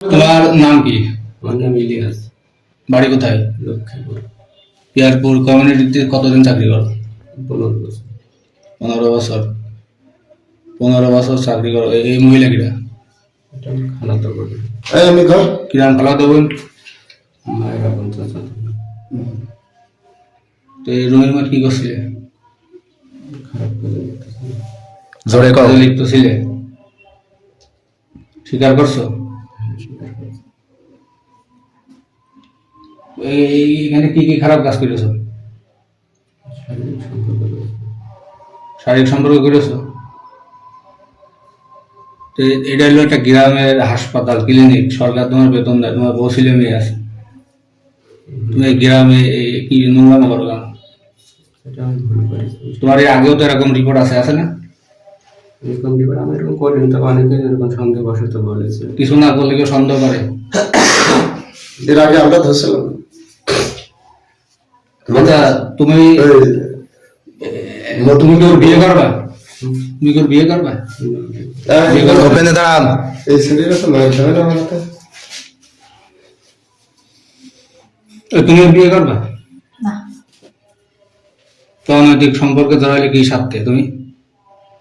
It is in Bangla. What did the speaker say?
তোমার নাম কি? আমার নাম ইলিয়াস। বাড়ি কোথায়? লক্ষ্মীপুর। পিয়ারপুর কমিউনিটিতে কতদিন চাকরি করো? 15 বছর। 15 বছর। 15 বছর চাকরি করো। এই মহিলা কিরা? এটা আমি খালাতো করি। আমি ঘর কিরাম খালাতো বোন? মায়ের আপন চাচা। তো এই রহিমা কি করছিলে? খারাপ করে দেখতেছি। জোরে কাজে লিপ্ত ছিলে? স্বীকার করছো? এইখানে কি কি খারাপ কাজ করেছো? শারীরিক সম্পর্ক রয়েছে। শারীরিক সম্পর্ক করেছো? তো এটা হলো একটা গ্রামের হাসপাতাল, ক্লিনিক, সরকার তোমার বেতন দেয়, তোমার বউ ছেলে মেয়ে আছে, তুমি এই গ্রামে কি নোংরামো করো কেন? সেটা আমি ভুল করেছি। তোমার এর আগেও তো এরকম রিপোর্ট আছে না? এরকম বিবার আমি এরকম করিনি, তবে অনেকে এরকম সন্দেহবশত বলেছে। কিছু না করলে কেউ সন্দেহ করে? এর আগে আমরা ধরছিলাম। আচ্ছা, তুমি তুমি কেউ বিয়ে করবা? তুমি কেউ বিয়ে করবা? বিয়ে করবা? ওপেনে দাঁড়ান। এই ছেলেরা তো নয় ধরে না আমাকে। তুমি বিয়ে করবা? না। তো অনৈতিক সম্পর্কে জড়াইলে কি স্বার্থে তুমি?